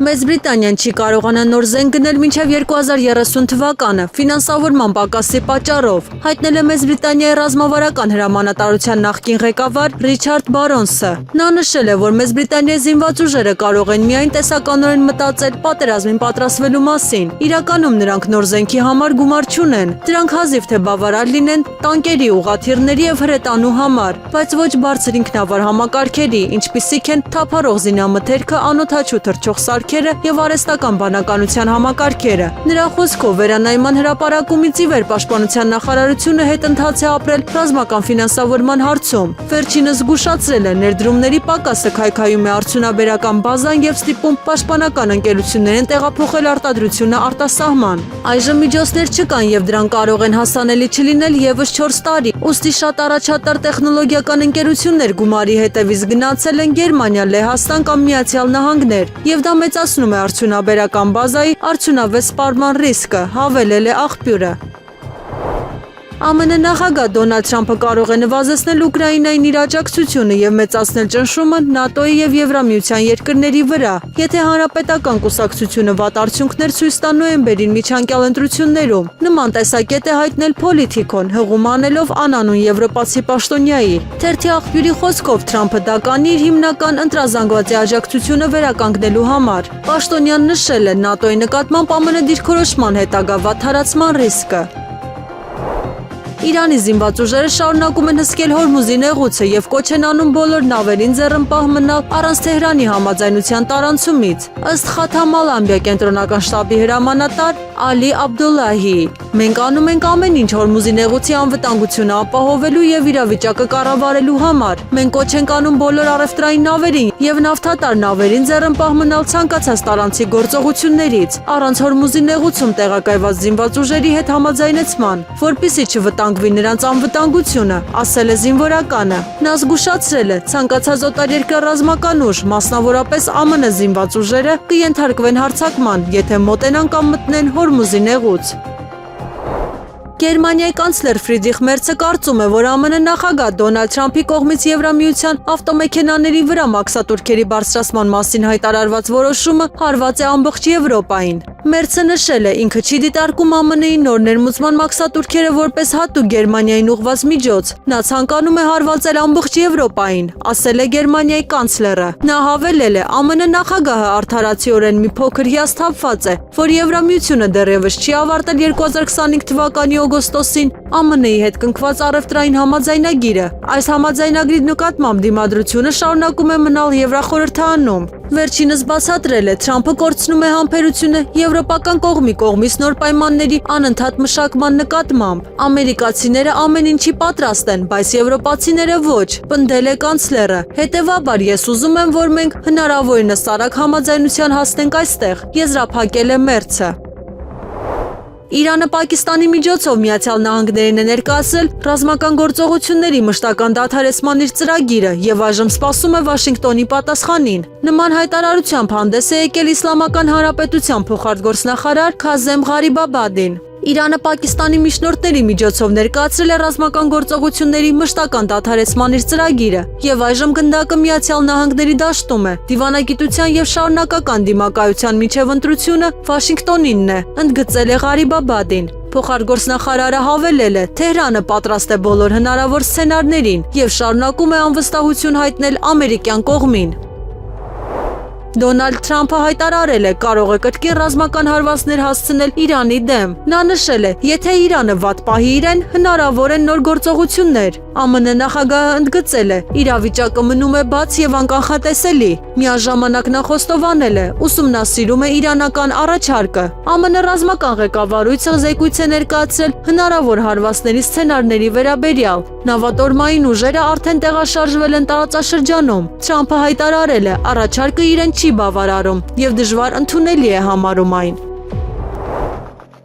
Մեծ Բրիտանիան չի կարողանա նոր զենք գնել մինչև 2030 թվականը ֆինանսավորման պակասի պատճառով, հայտնել է Մեծ Բրիտանիայի ռազմավարական հրամանատարության նախկին ղեկավար Ռիչարդ Բարոնսը։ Նա նշել է, որ Մեծ Բրիտանիայի զինված ուժերը կարող են միայն տեսականորեն մտածել պատերազմին պատրաստվելու մասին։ Իրականում նրանք նոր զենքի համար գումար չունեն։ Դրանք հազիվ թե բավարար լինեն տանկերի, ուղղաթիռների եւ հրետանու համար, բայց ոչ բարձր ինքնավար համակարգերի, ինչպիսիք են թափառող զինամթերքը, անօդաչու թռչող սարքերը եւ արհեստական բանականության համակարգերը։ Նրա խոսքով վերանայման հրապարակումից ի վեր պաշտպանության նախարարությունը հետընթաց է ապրել ռազմական ֆինանսավորման հարցում։ Վերջինս զգուշացրել է, ներդրումների պակասը քայքայում է արդյունաբերական բազան եւ ստիպում պաշտպանական ընկերություններին տեղափոխել արտադրությունը արտասահման։ Այժմ միջոցներ չկան եւ դրանք կարող են հասանելի չլինել եւս 4 տարի։ Ուստի շատ առաջատար տեխնոլոգիական ընկերություններ գումարի հետևից գնացել են Գերմանիա, Լեհաստան կամ Միացյալ Նահանգներ, եւ դա մեծացնում է արդյունաբերական բազայի արդյունավետ սպառման ռիսկը, հավելել է աղբյուրը։ ԱՄՆ նախագահ Դոնալդ Թրամփը կարող է նվազեցնել Ուկրաինային իր աջակցությունը եւ մեծացնել ճնշումը ՆԱՏՕ-ի եւ Եվրամիության երկրների վրա, եթե հանրապետական կուսակցությունը վատ արդյունքներ ցույց տա նոյեմբերին միջանկյալ ընտրություններում։ Նման տեսակետ է հայտնել Politico-ն, հղում անելով անանուն եվրոպացի պաշտոնյայի։ Թերթի աղբյուրի խոսքով Թրամփը դա կանի իր հիմնական ընտրազանգվածի աջակցությունը վերականգնելու համար։ Պաշտոնյան նշել է ՆԱՏՕ-ի նկատմամբ ԱՄՆ դիրքորոշման հետագա վատթարացման ռիսկը։ Իրանի զինված ուժերը շարունակում են հսկել Հորմուզի նեղուցը եւ կոչ են անում բոլոր նավերին ձեռնպահ մնալ առանց Թեհրանի համաձայնության տարանցումից։ Ըստ Խաթամ Ալ-Անբիա կենտրոնական շտաբի հրամանատար Ալի Աբդուլլահիի, մենք անում ենք ամեն ինչ Հորմուզի նեղուցի անվտանգությունը ապահովելու եւ իրավիճակը կառավարելու համար։ Մենք կոչ ենք անում բոլոր առևտրային նավերին եւ նավթատար նավերին ձեռնպահ մնալ ցանկացած տարանցի գործողություններից, առանց Հորմուզի նեղուցում տեղակայված զինված ուժերի հետ համաձայնեցման, որպեսզի չվտանգվի նրանց անվտանգությունը, ասել է զինվորականը։ Նա զգուշացրել է, ցանկացած օտարերկրյա ռազմական ուժ, մասնավորապես ԱՄՆ զինված ուժերը, կենթարկվեն հարձակման, եթե մոտենան կամ մտնեն Հորմուզի նեղուց։ Գերմանիայի կանցլեր Ֆրիդրիխ Մերցը կարծում է, որ ԱՄՆ նախագահ Դոնալդ Թրամփի կողմից Եվրամիության ավտոմեքենաների վրա մաքսատուրքերի բարձրացման մասին հայտարարված որոշումը հարված է ամբողջ Եվրոպային։ Մերցը նշել է, ինքը չի դիտարկում ԱՄՆ-ի նոր ներմուծման մաքսատուրքերը որպես հատուկ Գերմանիային ուղղված միջոց։ Նա ցանկանում է հարվածել ամբողջ Եվրոպային, ասել է Գերմանիայի կանցլերը։ Նա հավելել է, ԱՄՆ նախագահը արդարացիորեն մի փոքր հիասթափված է, որ Եվրամիությունը դեռևս չի ավարտել 2025 թվականի օգոստոսին ԱՄՆ-ի հետ կնքված առևտրային համաձայնագիրը։ Այս համաձայնագրի նկատմամբ դիմադրությունը շարունակում է մնալ Եվրախորհրդարանում։ Վերջինս բացատրել է, Թրամփը կորցնում է համբերությունը եվրոպական կողմի կողմից նոր պայմանների անընդհատ մշակման նկատմամբ։ Ամերիկացիները ամեն ինչի պատրաստ են, բայց եվրոպացիները ոչ, պնդել է կանցլերը։ Հետևաբար ես ուզում եմ, որ մենք հնարավորինս արագ համաձայնության հասնենք այստեղ, եզրափակել է Մերցը։ Իրանը Պակիստանի միջոցով Միացյալ Նահանգներին է ներկայացրել ռազմական գործողությունների մշտական դադարեցման իր ծրագիրը եւ այժմ սպասում է Վաշինգտոնի պատասխանին։ Նման հայտարարությամբ հանդես է եկել Իսլամական Հանրապետության փոխարտգործնախարար Քազեմ Ղարիբաբադին։ Իրանը Պակիստանի միջնորդների միջոցով ներկայացրել է ռազմական գործողությունների մշտական դադարեցման իր ծրագիրը եւ այժմ գնդակը Միացյալ Նահանգների դաշտում է։ Դիվանագիտության եւ շարունակական դիմակայության միջև ընտրությունը Վաշինգտոնինն է, ընդգծել է Ղարիբաբադին։ Փոխարտգործնախարարը հավելել է, Թեհրանը պատրաստ է բոլոր հնարավոր սցենարներին եւ շարունակում է անվստահություն հայտնել ամերիկյան կողմին։ Դոնալդ Թրամփը հայտարարել է, կարող է կրկին ռազմական հարվածներ հասցնել Իրանի դեմ։ Նա նշել է, եթե Իրանը վատ պահի իրեն, հնարավոր են նոր գործողություններ։ ԱՄՆ նախագահը ընդգծել է, իրավիճակը մնում է բաց եւ անկանխատեսելի։ Միաժամանակ նա խոստովանել է, ուսումնասիրում է իրանական առաջարկը։ ԱՄՆ ռազմական ղեկավարույցը զեկույց է ներկայացրել հնարավոր հարվածների սցենարների վերաբերյալ։ Նավատորմային ուժերը արդեն տեղաշարժվել են տարածաշրջանում։ Թրամփը հայտարարել է, առաջարկը իրեն չի բավարարում եւ դժվար ընդունելի է համարում այն։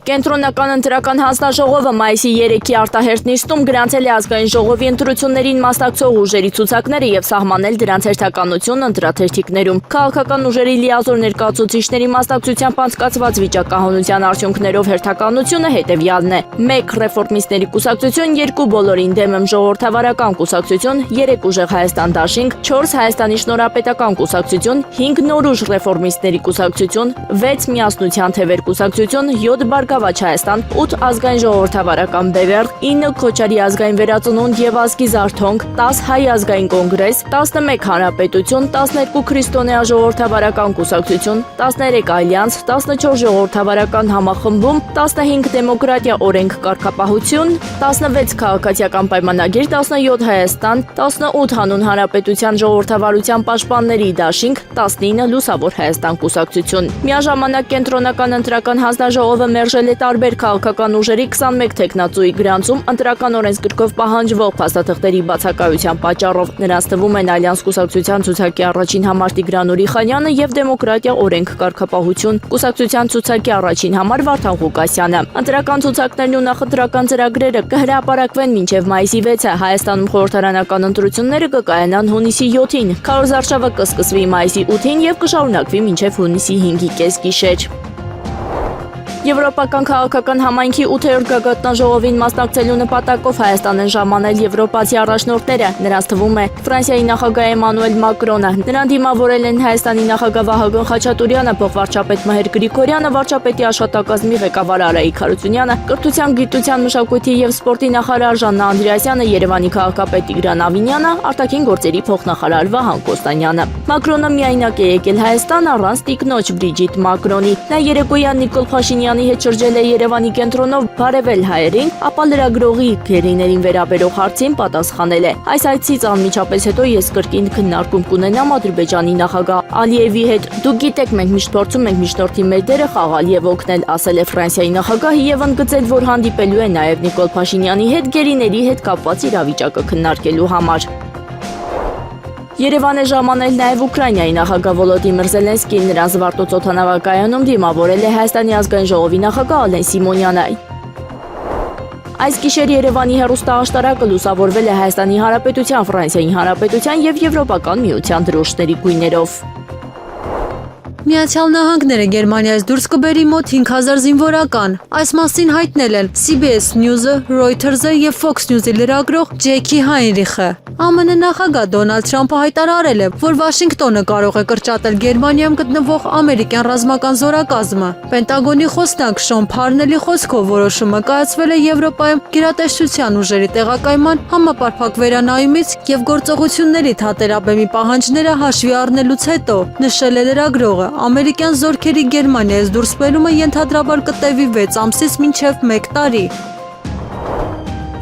Կենտրոնական ընտրական հանձնաժողովը մայիսի 3-ի արտահերթ նիստում գրանցել է ազգային ժողովի ընտրություններին մասնակցող ուժերի ցուցակները եւ սահմանել դրանց հերթականությունն ընտրաթերթիկներում։ Քաղաքական ուժերի լիազոր ներկայացուցիչների մասնակցությամբ անցկացված վիճակահանության արդյունքներով հերթականությունը հետեւյալն է. 1 ռեֆորմիստների կուսակցություն, 2 բոլորին դեմ եմ ժողովրդավարական կուսակցություն, 3 ուժեղ Հայաստան դաշինք, 4 Հայաստանի շնորհապետական կուսակցություն, 5 նորուժ ռեֆորմիստների կուսակցություն, 6 միասնության թևեր կուսակցություն, 7 Բարգավաճ Հայաստան, 8 ազգային ժողովրդավարական բևեռ, 9 Քոչարի ազգային վերածնունդ եւ ազգի զարթոնք, 10 Հայ ազգային կոնգրես, 11 Հանրապետություն, 12 Քրիստոնեա ժողովրդավարական կուսակցություն, 13 Ալյանս, 14 ժողովրդավարական համախմբում, 15 Դեմոկրատիա օրենք կարգապահություն, 16 Քաղաքացիական պայմանագիր, 17 Հայաստան, 18 Հանուն Հանրապետության ժողովրդավարության պաշտպանների դաշինք, 19 Լուսավոր Հայաստան կուսակցություն։ Միաժամանակ կենտրոնական ընտրական հանձնաժողովը մերժել է տարբեր քաղաքական ուժերի 21 տեխնացուի գրանցում ընտրական օրենսգրքով պահանջվող փաստաթղթերի բացակայության պատճառով։ Նրանց թվում են Ալյանս կուսակցության ցուցակի առաջին համար Տիգրան Ուրիխանյանը եւ Դեմոկրատիա օրենք կարգապահություն կուսակցության ցուցակի առաջին համար Վարդան Ղուկասյանը։ Ընտրական ցուցակներն ու նախընտրական ծրագրերը կհրապարակվեն մինչև մայիսի 6-ը։ Հայաստանում խորհրդարանական ընտրությունները կկայանան հունիսի 7-ին։ Քարոզարշավը կսկսվի մայիսի 8-ին եւ կշարունակվի մինչև հունիսի 5-ի կեսգիշեր։ Եվրոպական քաղաքական համայնքի 8-րդ գագաթնաժողովին մասնակցելու նպատակով Հայաստան են ժամանել եվրոպացի առաջնորդները։ Նրանց թվում է Ֆրանսիայի նախագահ Էմանուել Մակրոնը։ Նրան դիմավորել են Հայաստանի նախագահ Վահագն Խաչատուրյանը, փոխվարչապետ Մհեր Գրիգորյանը, վարչապետի աշխատակազմի ղեկավար Արայիկ Հարությունյանը, կրթության, գիտության, մշակույթի եւ սպորտի նախարար Ժաննա Անդրեասյանը, Երևանի քաղաքապետ Տիգրան Ավինյանը, արտաքին գործերի փոխնախարար Վահան Կոստանյանը։ Մակրոնը միայնակ է եկել Հայաստան առանց տիկնոջ Բրիջիտ Մակրոնի։ Նա երեկոյան Նիկոլ Փաշինյանի հետ շրջել է Երևանի կենտրոնով բարևել հայերին, ապա լրագրողի գերիներին վերաբերող հարցին պատասխանել է. Այս այցից անմիջապես հետո ես կրկին քննարկում կունենամ Ադրբեջանի նախագահ Ալիևի հետ։ Դուք գիտեք, մենք միշտ փորձում ենք միջնորդի մեր դերը խաղալ եւ օգնել, ասել է Ֆրանսիայի նախագահը եւ ընդգծել, որ հանդիպելու է նաեւ Նիկոլ Փաշինյանի հետ գերիների հետ կապված իրավիճակը քննարկելու համար։ Երևան է ժամանել նաև Ուկրաինայի նախագահ Վոլոդիմիր Զելենսկին, նրան Զվարթնոց օդանավակայանում դիմավորել է Հայաստանի ազգային ժողովի նախագահ Ալեն Սիմոնյանը։ Այս գիշեր Երևանի հեռուստաաշտարակը լուսավորվել է Հայաստանի Հանրապետության, Ֆրանսիայի Հանրապետության եւ Եվրոպական միության դրոշների գույներով։ Միացյալ Նահանգները Գերմանիայից դուրս կբերի մոտ 5000 զինվորական։ Այս մասին հայտնել են CBS News-ը, Reuters-ը եւ Fox News-ի լրագրող Ջեքի Հայնրիխը։ ԱՄՆ նախագահ Դոնալդ Թրամփը հայտարարել է, որ Վաշինգտոնը կարող է կրճատել Գերմանիայում գտնվող ամերիկյան ռազմական զորակազմը։ Պենտագոնի խոսնակ Շոն Փարնելի խոսքով որոշումը կայացվել է Եվրոպայում գերատեսչության ուժերի տեղակայման համապարփակ վերանայումից եւ գործողությունների թատերաբեմի պահանջները հաշվի առնելուց հետո, նշել է լրագրողը։ Ամերիկյան զորքերի Գերմանիայից դուրս բերումը ենթադրաբար կտևի 6 ամսից մինչև 1 տարի։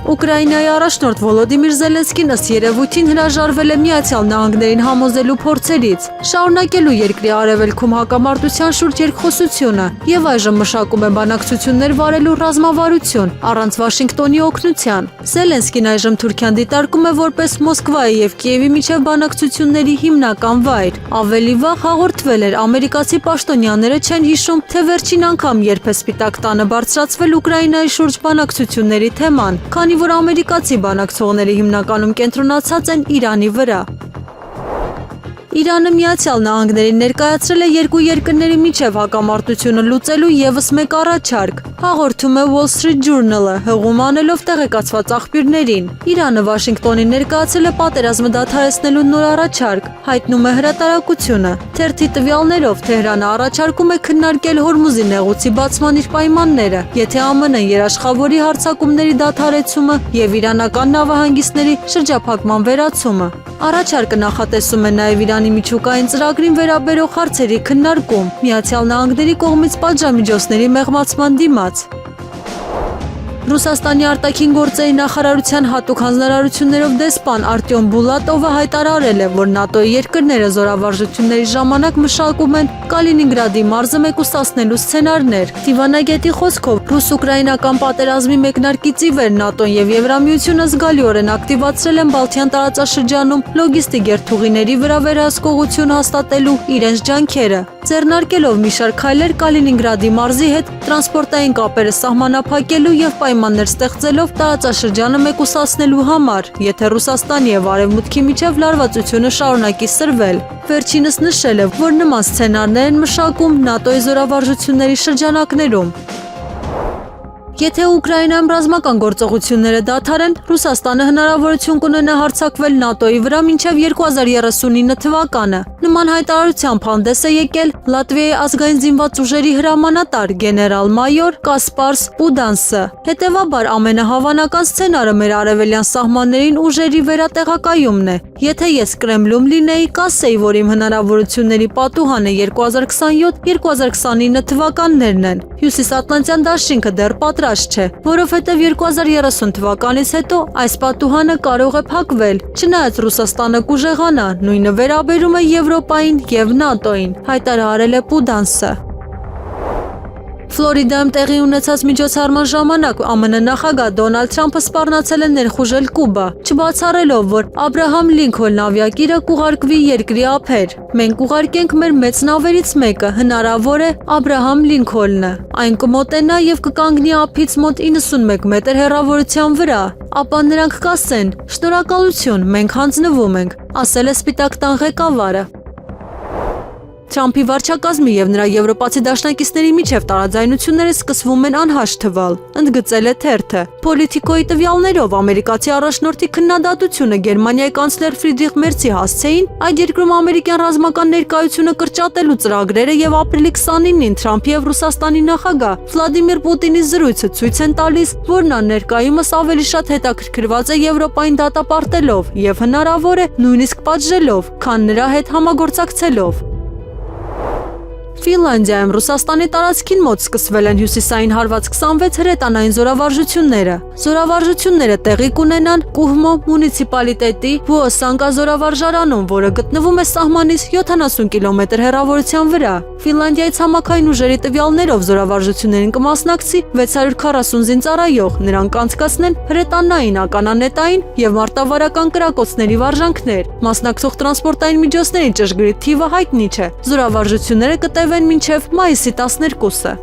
Ուկրաինայի առաջնորդ Վոլոդիմիր Զելենսկին ըստ երևույթին հրաժարվել է Միացյալ Նահանգներին համոզելու փորձերից, շարունակելու երկրի արևելքում հակամարտության շուրջ երկխոսությունը եւ այժմ մշակում է բանակցություններ վարելու ռազմավարություն առանց Վաշինգտոնի օգնության։ Զելենսկին այժմ Թուրքիան դիտարկում է որպես Մոսկվայի եւ Կիևի միջև բանակցությունների հիմնական վայր։ Ավելի վաղ հաղորդվել էր ամերիկացի պաշտոնյաները չեն հիշում, թե վերջին անգամ երբ է Սպիտակ տանը բարձրացվել Ուկրաինայի շուրջ բանակցությունների թեման, քանի որ ամերիկացի բանակցողները հիմնականում կենտրոնացած են Իրանի վրա։ Իրանը Միացյալ Նահանգներին ներկայացրել է երկու երկրների միջև հակամարտությունը լուծելու եւս մեկ առաջարկ, հաղորդում է Wall Street Journal-ը, հղում անելով տեղեկացված աղբյուրներին։ Իրանը Վաշինգտոնին ներկայացրել է պատերազմը դադարեցնելու նոր առաջարկ, հայտնում է հրատարակությունը։ Թերթի տվյալներով Թեհրանը առաջարկում է քննարկել Հորմուզի նեղուցի բացման իր պայմանները, եթե ԱՄՆ-ն երաշխավորի հարձակումների դադարեցումը եւ իրանական նավահանգիստների շրջափակման վերացումը։ Առաջարկը նախատեսում է նաև Իրանի միջուկային ծրագրին վերաբերող հարցերի քննարկում, Միացյալ Նահանգների կողմից պատժամիջոցների մեղմացման դիմաց։ Ռուսաստանի արտաքին գործերի նախարարության հատուկ հանձնարարություններով դեսպան Արտյոմ Բուլատովը հայտարարել է, որ ՆԱՏՕ-ի երկրները զորավարժությունների ժամանակ մշակում են Կալինինգրադի մարզը մեկուսացնելու սցենարներ։ Դիվանագետի խոսքով ռուս-ուկրաինական պատերազմի մեկնարկից ի վեր ՆԱՏՕ-ն եւ Եվրամիությունը զգալիորեն ակտիվացրել են Բալթյան տարածաշրջանում լոգիստիկ երթուղիների վրա վերահսկողություն հաստատելու իրենց ջանքերը։ ձեռնարկելով մի շարք քայլեր Կալինինգրադի մարզի հետ տրանսպորտային կապերը սահմանափակելու եւ պայմաններ ստեղծելով տարածաշրջանը մեկուսացնելու համար, եթե Ռուսաստանի եւ Արևմուտքի միջև լարվածությունը շարունակի սրվել։ Վերջինս նշել է, որ նման սցենարներ են մշակում ՆԱՏՕ-ի զորավարժությունների շրջանակներում։ Եթե Ուկրաինայում ռազմական գործողությունները դադարեն, Ռուսաստանը հնարավորություն կունենա հարձակվել ՆԱՏՕ-ի վրա մինչև 2039 թվականը։ Նման հայտարարությամբ հանդես է եկել Լատվիայի ազգային զինված ուժերի հրամանատար գեներալ-մայոր Կասպարս Պուդանսը։ Հետևաբար ամենահավանական սցենարը մեր արևելյան սահմաններին ուժերի վերատեղակայումն է։ Եթե ես Կրեմլում լինեի, կասեի, որ իմ հնարավորությունների պատուհանը 2027-2029 թվականներն են։ Հյուսիսատլանտյան դաշինքը դեռ պատրաստ չէ, որովհետև 2030 թվականից հետո այս պատուհանը կարող է փակվել, չնայած Ռուսաստանը կուժեղանա, նույնը վերաբերում է Եվրոպային եւ ՆԱՏՕ-ին, հայտարարել է Պուդանսը։ Ֆլորիդայում տեղի ունեցած միջոցառման ժամանակ ԱՄՆ նախագահ Դոնալդ Թրամփը սպառնացել է ներխուժել Կուբա, չբացառելով, որ Աբրահամ Լինքոլն ավիակիրը կուղարկվի երկրի ափեր։ Մենք կուղարկենք մեր մեծ նավերից մեկը, հնարավոր է Աբրահամ Լինքոլնը։ Այն կմոտենա եւ կկանգնի ափից մոտ 91 մետր հեռավորության վրա։ Ապա նրանք կասեն. «Շնորհակալություն, մենք հանձնվում ենք», ասել է Սպիտակ տան ղեկավարը։ Թրամփի վարչակազմի եւ նրա եվրոպացի դաշնակիցների միջև տարաձայնությունները սկսվում են անհաշ թվալ, ընդգծել է թերթը։ Պոլիտիկոյի տվյալներով ամերիկացի առաջնորդի քննադատությունը Գերմանիայի կանցլեր Ֆրիդրիխ Մերցի հասցեին, այդ երկրում ամերիկյան ռազմական ներկայությունը կրճատելու ծրագրերը եւ ապրիլի 29-ին Թրամփի եւ Ռուսաստանի նախագահ Վլադիմիր Պուտինի զրույցը ցույց են տալիս, որ նա ներկայումս ավելի շատ հետաքրքրված է Եվրոպային դատապարտելով եւ հնարավոր է նույնիսկ պատժելով, քան նրա հետ համագործակցելով։ Ֆինլանդիայում Ռուսաստանի տարածքին մոտ սկսվել են հյուսիսային հարված 26 հրետանային զորավարժությունները։ Զորավարժությունները տեղի կունենան Կուհմո մունիցիպալիտետի Վուոսանկա զորավարժարանում, որը գտնվում է սահմանից 70 կիլոմետր հեռավորության վրա։ Ֆինլանդիայի ցամաքային ուժերի տվյալներով զորավարժություններին կմասնակցի 640 զինծառայող, նրանք կանցկացնեն հրետանային, ականանետային եւ մարտավարական կրակոցների վարժանքներ։ Մասնակցող տրանսպորտային միջոցների ճշգրիտ թիվը հայտնի չէ։ Զորավարժությունները կտևեն մինչև մայիսի 12-ը։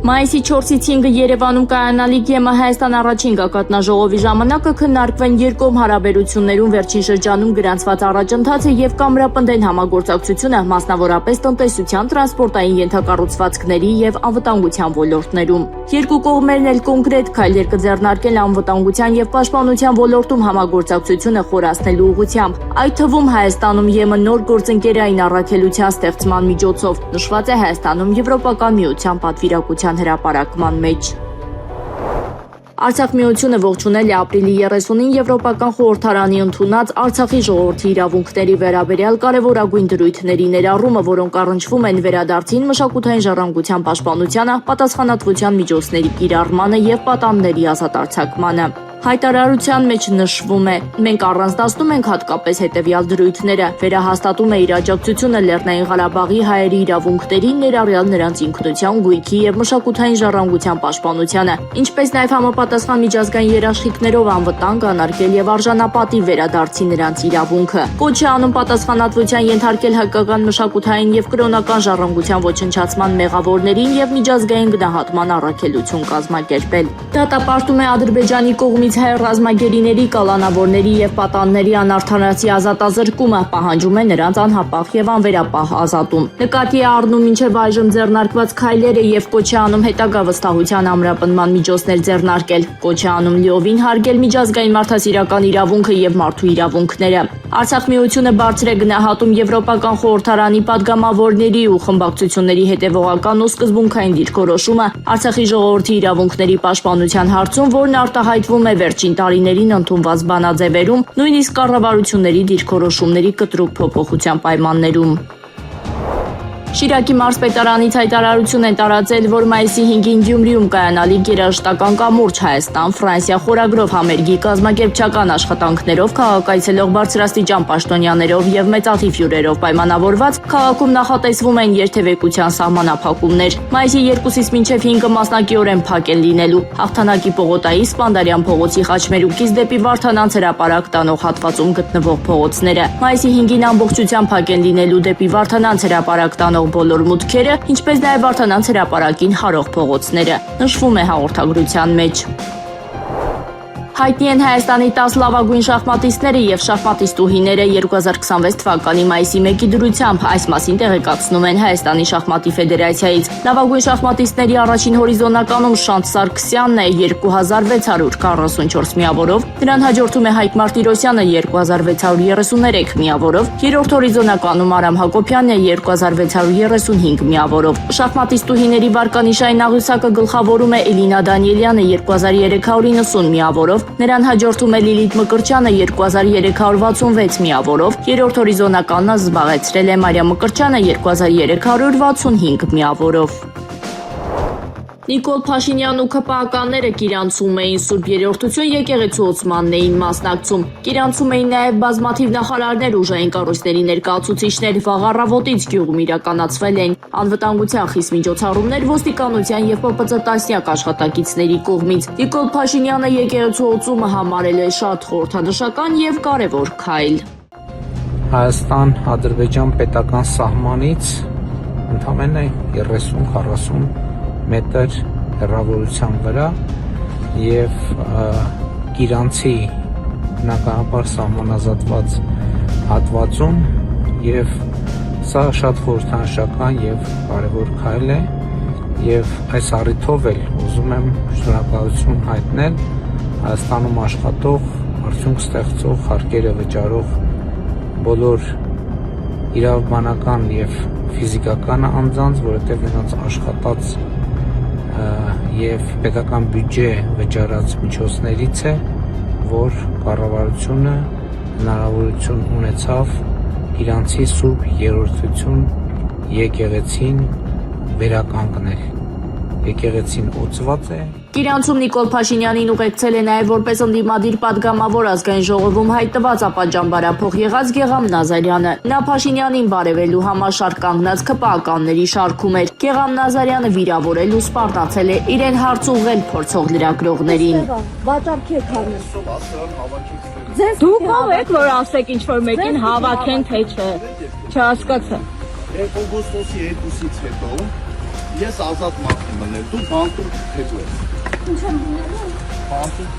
Մայիսի 4-ից 5-ը Երևանում կայանալիք ԵՄ Հայաստան առաջին գագաթնաժողովի ժամանակը քննարկվեն երկկողմ հարաբերություններում վերջին շրջանում գրանցված առաջընթացը եւ կամրապնդեն համագործակցությունը, մասնավորապես տնտեսության, տրանսպորտային ենթակառուցվածքների եւ անվտանգության ոլորտներում։ Երկու կողմերն էլ կոնկրետ քայլեր կձեռնարկեն անվտանգության եւ պաշտպանության ոլորտում համագործակցությունը խորացնելու ուղղությամբ։ Այդ թվում Հայաստանում ԵՄ նոր գործընկերային առաքելության ստեղծման միջոցով նշված է Հայաստանում Եվրոպական միության պատվիրակության հրապարակման մեջ։ Արցախ միությունը ողջունել է ապրիլի 30-ին Եվրոպական խորհրդարանի ընդունած Արցախի ժողովրդի իրավունքների վերաբերյալ կարևորագույն դրույթների ներառումը, որոնք առնչվում են վերադարձին, մշակութային ժառանգության պաշտպանությանը, պատասխանատվության միջոցների կիրառմանը եւ պատանդների ազատ արձակմանը։ Հայտարարության մեջ նշվում է. մենք առանձնացնում ենք հատկապես հետևյալ դրույթները, վերահաստատում է իր աջակցությունը Լեռնային Ղարաբաղի հայերի իրավունքներին, ներառյալ նրանց ինքնության, գույքի եւ մշակութային ժառանգության պաշտպանությանը, ինչպես նաեւ համապատասխան միջազգային երաշխիքներով անվտանգ, անարգել եւ արժանապատիվ վերադարձի նրանց իրավունքը։ Կոչ է անում պատասխանատվության ենթարկել հայկական մշակութային եւ կրոնական ժառանգության ոչնչացման մեղավորներին եւ միջազգային գնահատման առաքելություն կազմակերպել։ Դատապարտում է Ադրբեջանի կողմից հայ ռազմագերիների, կալանավորների եւ պատանների անարդարացի ազատազրկումը, պահանջում է նրանց անհապաղ եւ անվերապահ ազատում։ Նկատի է առնում մինչեւ այժմ ձեռնարկված քայլերը եւ կոչ է անում հետագա վստահության ամրապնդման միջոցներ ձեռնարկել։ Կոչ է անում լիովին հարգել միջազգային մարդասիրական իրավունքը եւ մարդու իրավունքները։ Արցախ միությունը բարձր է գնահատում Եվրոպական խորհրդարանի падգամավորների ու խմբակցությունների հետևողական ու սկզբունքային դիրքորոշումը Արցախի ժողովրդի իրավունքների պաշտպանության հարցում, որն արտահայտվում է վերջին տարիներին ընդունված բանաձևերում, նույնիսկ կառավարությունների դիրքորոշումների կտրուկ փոփոխության պայմաններում։ Շիրակի մարզպետարանից հայտարարություն են տարածել, որ մայիսի 5-ին Գյումրիում կայանալիք երաժշտական կամուրջ Հայաստան-Ֆրանսիա խորագրով համերգի կազմակերպչական աշխատանքներով քաղաքայցելող բարձրաստիճան պաշտոնյաներով եւ մեծաթիվ հյուրերով պայմանավորված քաղաքում նախատեսվում են երթևեկության սահմանափակումներ։ Մայիսի 2-ից մինչև 5-ը մասնակիորեն փակ են լինելու Հաղթանակի պողոտայի, Սպանդարյան փողոցի Խաչմերուկից դեպի Վարդանանց հրապարակ տանող հատվածում գտնվող փողոցները։ Մայիսի 5-ին ամբողջությամբ փակ են լինելու դեպի Վարդանանց հրապարակ տանող բոլոր մուտքերը, ինչպես նաև Վարդանանց հրապարակին հարող փողոցները, նշվում է հաղորդագրության մեջ։ Հայտնի են Հայաստանի 10 լավագույն շախմատիստները եւ շախմատիստուհիները 2026 թվականի մայիսի 1-ի դրությամբ, այս մասին տեղեկացնում են Հայաստանի շախմատի ֆեդերացիայից։ Լավագույն շախմատիստների առաջին հորիզոնականում Շանթ Սարգսյանն է 2644 միավորով, նրան հաջորդում է Հայկ Մարտիրոսյանը 2633 միավորով, երրորդ հորիզոնականում Արամ Հակոբյանն է 2635 միավորով։ Շախմատիստուհիների վարկանիշային աղյուսակը գլխավորում է Էլինա Դանիելյանը 2390 միավորով, նրան հաջորդում է Լիլիթ Մկրտչյանը 2366 միավորով, երրորդ հորիզոնականը զբաղեցրել է Մարիամ Մկրտչյանը 2365 միավորով։ Նիկոլ Փաշինյանն ու ՔՊԱ-ականները կիրանցում էին Սուրբ Երրորդություն եկեղեցու ոցմաններին մասնակցում։ Կիրանցում էին նաև բազմաթիվ նախարարներ, ուժային կառույցների ներկայացուցիչներ, վաղ առավոտից գյուղում իրականացվել են անվտանգության խիստ միջոցառումներ ոստիկանության եւ ՊՊԾ տասնյակ աշխատակիցների կողմից։ Նիկոլ Փաշինյանը եկեղեցու ոցումը համարել է շատ խորհրդանշական եւ կարեւոր քայլ։ Հայաստան-Ադրբեջան պետական սահմանից ընդամենը 30-40 մետր հեռավորության վրա եւ Կիրանցի բնականաբար սահմանազատված հատվածում եւ սա շատ խորհրդանշական եւ կարեւոր քայլ է եւ այս առիթով էլ ուզում եմ շնորհակալություն հայտնել Հայաստանում աշխատող, արդյունք ստեղծող, հարկերը վճարող բոլոր իրավաբանական եւ ֆիզիկական անձանց, որովհետեւ նրանց աշխատած եւ պետական բյուջե վճարած միջոցներից է, որ կառավարությունը հնարավորություն ունեցավ Իրանցի Սուրբ Երրորդություն եկեղեցին վերականգնել։ Եկեղեցին օծված է։ Կիրանցում Նիկոլ Փաշինյանին ուղեկցել է նաև որպես ընդդիմադիր պատգամավոր ազգային ժողովում հայտնված ապատճամբարափող եղած Գեգամ Նազարյանը։ Նա Փաշինյանին բարևելու համար շարք կանգնած ՔՊԱ-ականների շարքում էր։ Գեգամ Նազարյանը վիրավորել ու սպառնացել է իրեն հարց ուղղել փորձող լրագրողներին։ Վաճառքի եք հանում։ Դուք ով եք, որ ասեք ինչ-որ մեկին հավաքեն, թե չէ։ Չհասկացա։ Օգոստոսի 2-ից հետո ես ազատ մարդ եմ մնել, դու բանկում հետո ես։ Ինչ եմ դնելու։ Բանկում։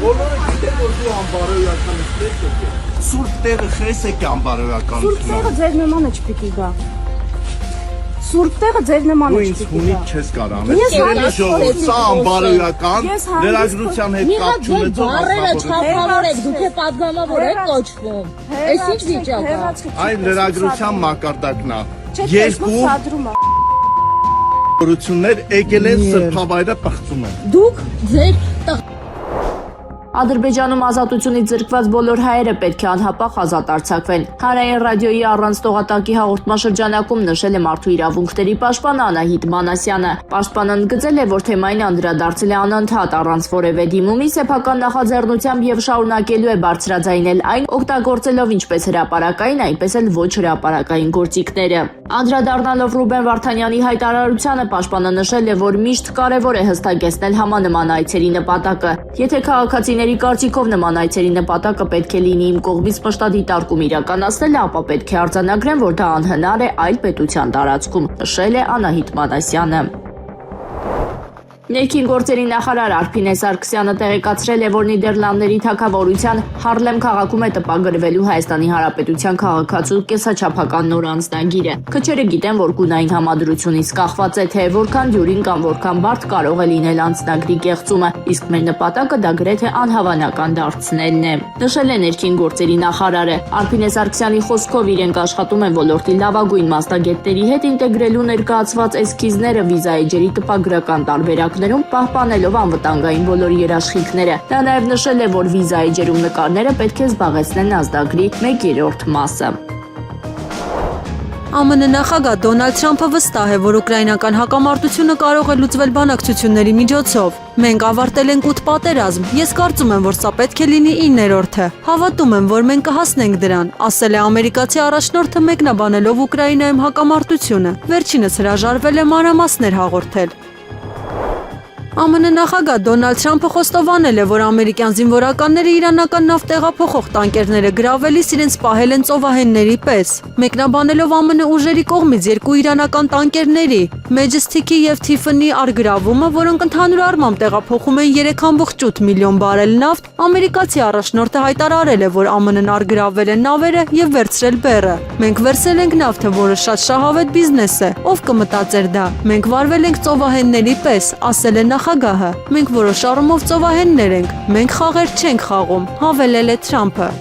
Բոլորը գիտեն, որ դու անբարոյական ես, սուրբ տեղը խես եք անբարոյականություն։ Սուրբ տեղը ձեր նմանը չպիտի գա։ Սուրբ տեղը ձեր նմանը Դու ինձ հունիկ չես կարող անել։ Սիրելի ժողովուրդ, սա անբարոյական, լրագրության հետ կապ չունեցող Բարերը չափավոր եք, դուք է պատգամավոր եք կոչվում։ Այս ինչ վիճակ է։ Այն լրագրության մակարդակն է։ Երկու ցածրում է։ Որություններ եկել են սրբավայրը պղծում են։ Դուք ձեր Ադրբեջանում ազատությունից զրկված բոլոր հայերը պետք է անհապաղ ազատ արձակվեն։ Հանրային ռադիոյի առանց տողատակի հաղորդմաշրջանակում նշել է մարդու իրավունքների պաշտպան Անահիտ Մանասյանը։ Պաշտպանն ընդգծել է, որ թեմային անդրադարձել է անընդհատ առանց որևէ դիմումի, սեփական նախաձեռնությամբ եւ շարունակելու է բարձրաձայնել այն, օգտագործելով ինչպես հրապարակային, այնպես էլ ոչ հրապարակային գործիքները։ Անդրադառնալով Ռուբեն Վարդանյանի հայտարարությանը, պաշտպանը նշել է, որ միշտ կարևոր է հստակեցնել համանման այցերի նպատակը։ Եթե քաղաքացիների կարծիքով նման այցերի նպատակը պետք է լինի իմ կողմից մշտադիտարկում իրականացնելը, ապա պետք է արձանագրեմ, որ դա անհնար է այլ պետության տարածքում, նշել է Անահիտ Մանասյանը։ Ներքին գործերի նախարար Արփինե Սարգսյանը տեղեկացրել է, որ Նիդերլանդների թագավորության Հարլեմ քաղաքում է տպագրվելու Հայաստանի Հանրապետության քաղաքացու կեսաչափական նոր անձնագիրը։ Քչերը գիտեն, որ գունային համադրությունից կախված է, թե որքան դյուրին կամ որքան բարդ կարող է լինել անձնագրի կեղծումը, իսկ մեր նպատակը դա գրեթե անհավանական դարձնելն է։ Նշել է ներքին գործերի նախարարը։ Արփինե Սարգսյանի խոսքով իրենք աշխատում են ոլորտի լավագույն մասնագետների հետ ինտեգրելու ներկայացված էսքիզները վիզա էջերի տպագրական տարբերակներ երկրներում, պահպանելով անվտանգային բոլոր երաշխիքները։ Նա նաև նշել է, որ վիզայի ջերում նկարները պետք է զբաղեցնեն ազդագրի 1/3 մասը։ ԱՄՆ նախագահ Դոնալդ Թրամփը վստահ է, որ ուկրաինական հակամարտությունը կարող է լուծվել բանակցությունների միջոցով։ Մենք ավարտել ենք 8 պատերազմ։ Ես կարծում եմ, որ սա պետք է լինի 9-րդը։ Հավատում եմ, որ մենք կհասնենք դրան, ասել է ամերիկացի առաջնորդը մեկնաբանելով Ուկրաինայում հակամարտությունը։ Վերջինս հրաժարվել է մանրամասներ հաղորդել։ ԱՄՆ նախագահ Դոնալդ Թրամփը խոստովանել է, որ ամերիկյան զինվորականները իրանական նավթ տեղափոխող տանկերները գրավելիս իրենց պահել են ծովահենների պես։ Մեկնաբանելով ԱՄՆ ուժերի կողմից երկու իրանական տանկերների՝ Majestic-ի եւ Tiffany արգրավումը, որոնք ընդհանուր առմամբ տեղափոխում են 3.8 միլիոն բարել նավթ, ամերիկացի առաջնորդը հայտարարել է, որ ԱՄՆ-ն արգրավել է նավերը եւ վերցրել բեռը։ Մենք վերցրել ենք նավթը, որը շատ շահավետ բիզնես է։ Ով կմտածեր դա։ Մենք վարվել ենք ծովահենների պես, ասել է նախագահը։ Մենք որոշ առումով ծովահեններ ենք։ Մենք խաղեր չենք խաղում, հավելել է Թրամփը։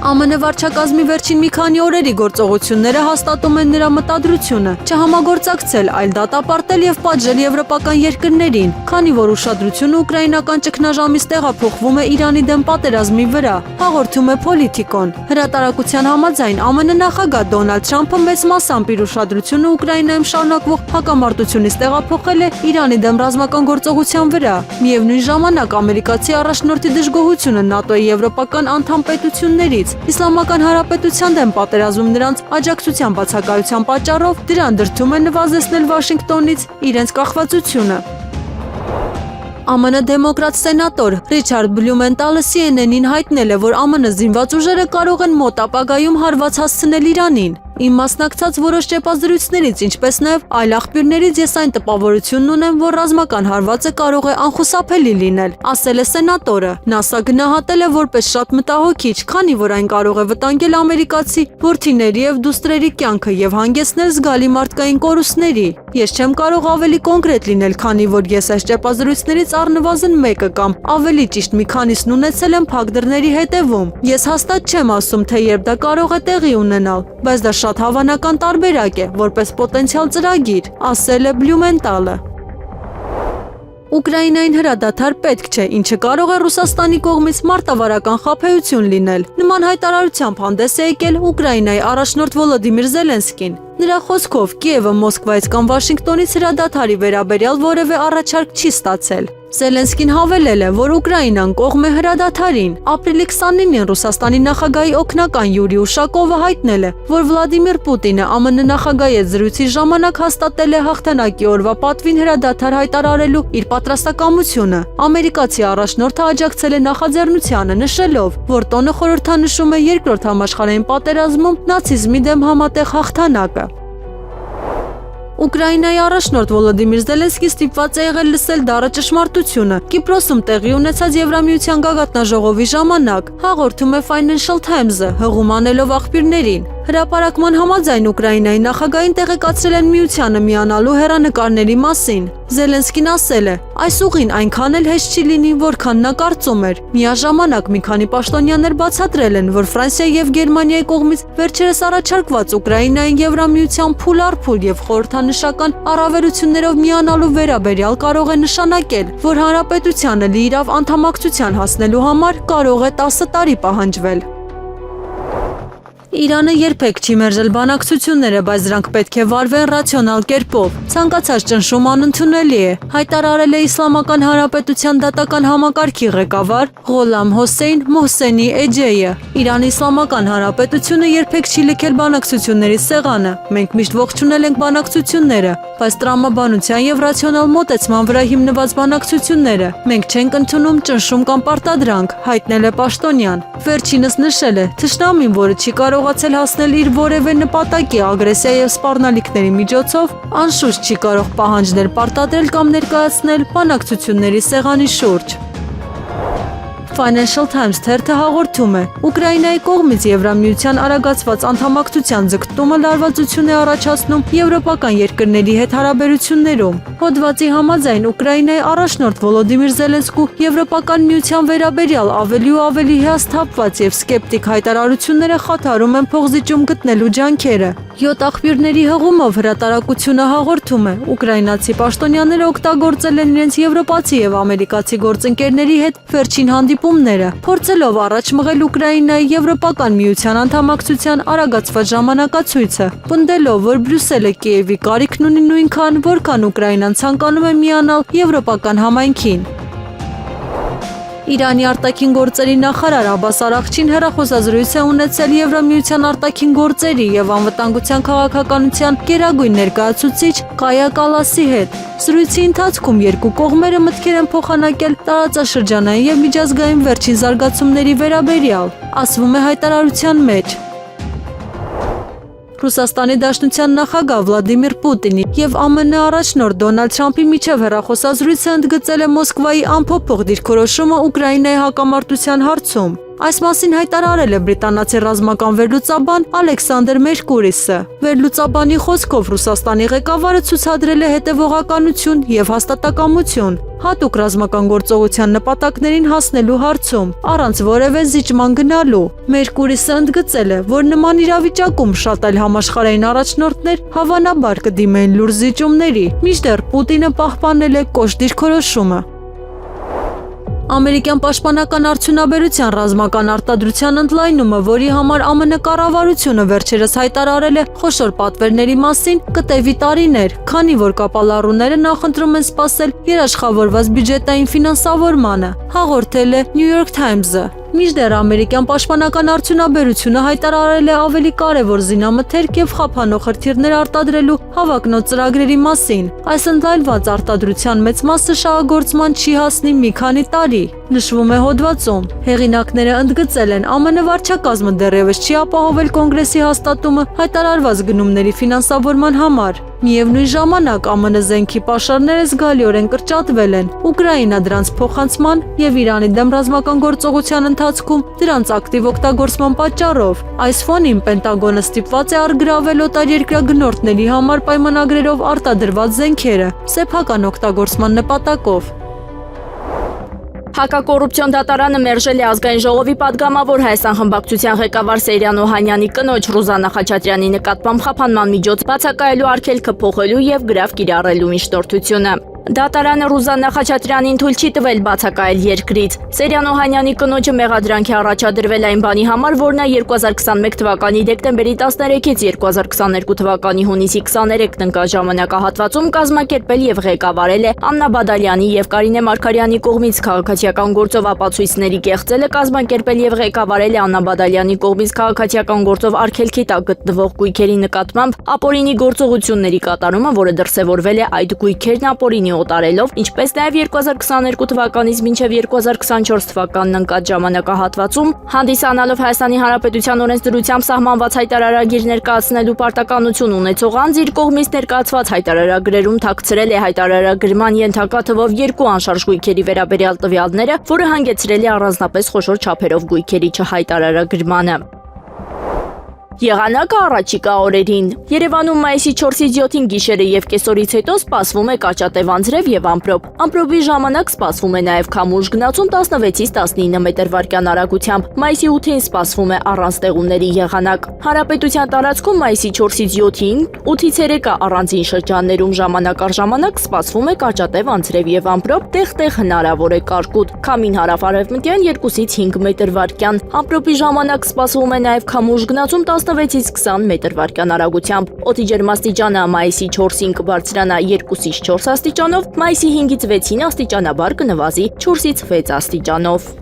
ԱՄՆ վարչակազմի վերջին մի քանի օրերի գործողությունները հաստատում են նրա մտադրությունը չհամագործակցել, այլ դատապարտել եւ պատժել եվրոպական երկրներին, քանի որ ուշադրությունը ուկրաինական ճգնաժամից տեղափոխվում է Իրանի դեմ պատերազմի վրա, հաղորդում է Politico-ն։ Հրատարակության համաձայն ԱՄՆ նախագահ Դոնալդ Թրամփը մեծ մասամբ իր ուշադրությունը Ուկրաինայում շարունակվող հակամարտությունից տեղափոխել է Իրանի դեմ ռազմական գործողության վրա։ Միևնույն ժամանակ ամերիկացի առաջնորդի դժգոհությունը ՆԱՏՕ-ի եվրոպական անդամ պետություններից Իսլամական Հանրապետության դեմ պատերազմում նրանց աջակցության բացակայության պատճառով դրան դրդում է նվազեցնել Վաշինգտոնից իրենց կախվածությունը։ ԱՄՆ դեմոկրատ սենատոր Ռիչարդ Բլյումենտալը CNN-ին հայտնել է, որ ԱՄՆ զինված ուժերը կարող են մոտ ապագայում հարված հասցնել Իրանին։ Իմ մասնակցած որոշ ճեպազրույցներից, ինչպես նաև այլ աղբյուրներից ես այն տպավորությունն ունեմ, որ ռազմական հարվածը կարող է անխուսափելի լինել, ասել է սենատորը։ Նա սա գնահատել է որպես շատ մտահոգիչ, քանի որ այն կարող է վտանգել ամերիկացի որդիների եւ դուստրերի կյանքը եւ հանգեցնել զգալի մարդկային կորուստների։ Ես չեմ կարող ավելի կոնկրետ լինել, քանի որ ես այս ճեպազրույցներից առնվազն մեկը կամ ավելի ճիշտ մի քանիսն ունեցել եմ փակ դռների հետևում։ Ես հաստատ չեմ ասում, թե երբ դա կարող է տեղի ունենալ, բայց դա շատ հավանական տարբերակ է, որպես պոտենցիալ ծրագիր, ասել է Բլյումենտալը։ Ուկրաինային հրադադար պետք չէ, ինչը կարող է Ռուսաստանի կողմից մարտավարական խաբեություն լինել։ Նման հայտարարությամբ հանդես է եկել Ուկրաինայի առաջնորդ Վոլոդիմիր Զելենսկին։ Նրա խոսքով Կիևը Մոսկվայից կամ Վաշինգտոնից հրադադարի վերաբերյալ որևէ առաջարկ չի ստացել։ Զելենսկին հավելել է, որ Ուկրաինան կողմ է հրադադարին։ Ապրիլի 29-ին Ռուսաստանի նախագահի օգնական Յուրի Ուշակովը հայտնել է, որ Վլադիմիր Պուտինը ԱՄՆ նախագահի հետ զրույցի ժամանակ հաստատել է հաղթանակի օրվա պատվին հրադադար հայտարարելու իր պատրաստակամությունը։ Ամերիկացի առաջնորդը աջակցել է նախաձեռնությանը, նշելով, որ տոնը խորհրդանշում է Երկրորդ համաշխարհային պատերազմում նացիզմի դեմ համատեղ հաղթանակը։ Ուկրաինայի առաջնորդ Վոլոդիմիր Զելենսկին ստիպված է եղել լսել դառը ճշմարտությունը Կիպրոսում տեղի ունեցած Եվրամիության գագաթնաժողովի ժամանակ, հաղորդում է Financial Times-ը, հղում անելով աղբյուրներին։ Հրապարակման համաձայն Ուկրաինայի նախագահին տեղեկացրել են միությանը միանալու հեռանկարների մասին։ Զելենսկին ասել է. «Այս ուղին այնքան էլ հեշտ չի լինի, որքան նա կարծում էր»։ Միաժամանակ մի քանի պաշտոնյաներ բացատրել են, որ Ֆրանսիայի եւ Գերմանիայի կողմից վերջերս առաջարկված Ուկրաինային Եվրամիության փուլ առ փուլ եւ խորհրդանշական առավելություններով միանալու վերաբերյալ կարող է նշանակել, որ հանրապետությանը լիիրավ անդամակցության հասնելու համար կարող է 10 տարի պահանջվել։ Իրանը երբեք չի մերժել բանակցությունները, բայց դրանք պետք է վարվեն ռացիոնալ կերպով։ Ցանկացած ճնշում անընդունելի է, հայտարարել է Իսլամական Հանրապետության դատական համակարգի ղեկավար Ղոլամ Հոսեյն Մոհսենի Էջեյը։ Իրանի Իսլամական Հանրապետությունը երբեք չի լքել բանակցությունների սեղանը։ Մենք միշտ ողջունել ենք բանակցությունները, բայց տրամաբանության եւ ռացիոնալ մոտեցման վրա հիմնված բանակցությունները մենք չենք ընդունում ճնշում կամ պարտադրանք, հայտնել է պաշտոնյան։ Վերջինս նշել է. «Թշնամին, որը չի կարողացել հասնել իր որևէ նպատակի ագրեսիա եւ սպառնալիքների միջոցով, անշուշտ չի կարող պահանջներ պարտադրել կամ ներկայացնել բանակցությունների սեղանի շուրջ»։ Financial Times թերթը հաղորդում հաղորդում է. Ուկրաինայի կողմից Եվրամիության արագացված անդամակցության ձգտումը լարվածություն է առաջացնում եվրոպական երկրների հետ հարաբերություններում։ Հոդվածի համաձայն Ուկրաինայի առաջնորդ Վոլոդիմիր Զելենսկու Եվրոպական միության վերաբերյալ ավելի ու ավելի հիասթափված եւ սկեպտիկ հայտարարությունները խաթարում են փոխզիջում գտնելու ջանքերը։ 7 աղբյուրների հղումով հրատարակությունը հաղորդում է. ուկրաինացի պաշտոնյաները օգտագործել են իրենց եվրոպացի եւ ամերիկացի գործընկերների հետ վերջին հանդիպումները, փորձելով առաջ մղել Ուկրաինայի Եվրոպական միության անդամակցության արագացված ժամանակացույցը, պնդելով, որ Բրյուսելը Կիևի կարիքն ունի նույնքան, որքան Ուկրաինան ցանկանում է միանալ Եվրոպական համայնքին։ Իրանի արտաքին գործերի նախարար Աբբաս Արաղչին հեռախոսազրույց է ունեցել Եվրամիության արտաքին գործերի եւ անվտանգության քաղաքականության գերագույն ներկայացուցիչ Կայա Կալասի հետ։ Զրույցի ընթացքում երկու կողմերը մտքեր են փոխանակել տարածաշրջանային եւ միջազգային վերջին զարգացումների վերաբերյալ, ասվում է հայտարարության մեջ։ Ռուսաստանի Դաշնության նախագահ Վլադիմիր Պուտինի եւ ԱՄՆ առաջնորդ Դոնալդ Թրամփի միջև հեռախոսազրույցը ընդգծել է Մոսկվայի ամփոփող դիրքորոշումը Ուկրաինայի հակամարտության հարցում։ Այս մասին հայտարարել է բրիտանացի ռազմական վերլուծաբան Ալեքսանդր Մերկուրիսը։ Վերլուծաբանի խոսքով Ռուսաստանի ղեկավարը ցուցադրել է հետևողականություն եւ հաստատակամություն հատուկ ռազմական գործողության նպատակներին հասնելու հարցում, առանց որևէ զիջման գնալու։ Մերկուրիսը ընդգծել է, որ նման իրավիճակում շատ այլ համաշխարհային առաջնորդներ հավանաբար կդիմեն լուրջ զիջումների, մինչդեռ Պուտինը պահպանել է կոշտ դիրքորոշումը։ Ամերիկյան պաշտպանական արդյունաբերության ռազմական արտադրության ընդլայնումը, որի համար ԱՄՆ կառավարությունը վերջերս հայտարարել է խոշոր պատվերների մասին, կտևի տարիներ, քանի որ կապալառուները նախընտրում են սպասել երաշխավորված բյուջետային ֆինանսավորմանը, հաղորդել է New York Times-ը։ Մինչդեռ ամերիկյան պաշտպանական արդյունաբերությունը հայտարարել է ավելի կարևոր զինամթերք եւ խափանող հրթիռներ արտադրելու հավակնոտ ծրագրերի մասին։ Այս ընդլայնված արտադրության մեծ մասը շահագործման չի հասնի մի քանի տարի, նշվում է հոդվածում։ Հեղինակները ընդգծել են, ԱՄՆ վարչակազմը դեռևս չի ապահովել կոնգրեսի հաստատումը հայտարարված գնումների ֆինանսավորման համար։ Միևնույն ժամանակ ԱՄՆ զենքի պաշարները զգալիորեն կրճատվել են Ուկրաինա դրանց փոխանցման եւ Իրանի դեմ ռազմական գործողության ընթացքում դրանց ակտիվ օգտագործման պատճառով։ Այս ֆոնին Պենտագոնը ստիպված է առգրավել օտարերկրյա գնորդների համար պայմանագրերով արտադրված զենքերը սեփական օգտագործման նպատակով։ Հակակոռուպցիոն դատարանը մերժել է ազգային ժողովի падգամավոր Հայաստան խմբակցության ղեկավար Սեյրան Օհանյանի կնոջ Ռուզաննա Խաչատրյանի նկատմամբ խափանման միջոց բացակայելու արգելքը փոխելու եւ գրավ կիրառելու միջնորդությունը։ Դատարանը Ռուզաննա Խաչատրյանին թույլ չի տվել բացակայել երկրից։ Սեյրան Օհանյանի կնոջը մեղադրանքի առաջադրվել այն բանի համար, որ նա 2021 թվականի դեկտեմբերի 13-ից 2022 թվականի հունիսի 23 ընկած ժամանակահատվածում կազմակերպել եւ ղեկավարել է Աննա Բադալյանի եւ Կարինե Մարգարյանի կողմից քաղաքացիական գործով ապացույցների կեղծելը, կազմակերպել եւ ղեկավարել է Աննա Բադալյանի կողմից քաղաքացիական գործով արգելքի տակ գտնվող գույքերի նկատմամբ ապօրինի գործողությունների կատարումը, որը դրսևորվել է այդ գույքերն ապօրինի օտարելով, ինչպես նաև 2022 թվականից մինչև 2024 թվականն ընկած ժամանակահատվածում հանդիսանալով Հայաստանի Հանրապետության օրենսդրությամբ սահմանված հայտարարագիր ներկայացնելու պարտականություն ունեցող անձ իր կողմից ներկայացված հայտարարագրերում թաքցրել է հայտարարագրման ենթակա թվով 2 անշարժ գույքերի վերաբերյալ տվյալները, որը հանգեցրել է առանձնապես խոշոր չափերով գույքերի չհայտարարագրմանը։ Եղանակը առաջիկա օրերին։ Երևանում մայիսի 4-ից 7-ին գիշերը եւ կեսօրից հետո սպասվում է կաճատև անձրև եւ ամպրոպ։ Ամպրոպի ժամանակ սպասվում է նաեւ քամուշ գնացում 16-ից 19 մետր/վայրկյան արագությամբ։ Մայիսի 8-ին սպասվում է առանց տեղումների եղանակ։ Հանրապետության տարածքում մայիսի 4-ից 7-ին 8-ից 3-ը առանձին շրջաններում ժամանակ առ ժամանակ սպասվում է կաճատև անձրև եւ ամպրոպ, տեղ-տեղ հնարավոր է կարկուտ։ Քամին հարավ-արևմտյան 2-ից 5 մետր/վայրկյան։ Ամպրոպի ժամանակ սպասվում է նաեւ քամուշ գնացում 16-ից 20 մետր/վայրկյան արագությամբ։ Օդի ջերմաստիճանը մայիսի 4-ին կբարձրանա 2-ից 4 աստիճանով, մայիսի 5-ից 6-ին աստիճանաբար կնվազի 4-ից 6 աստիճանով։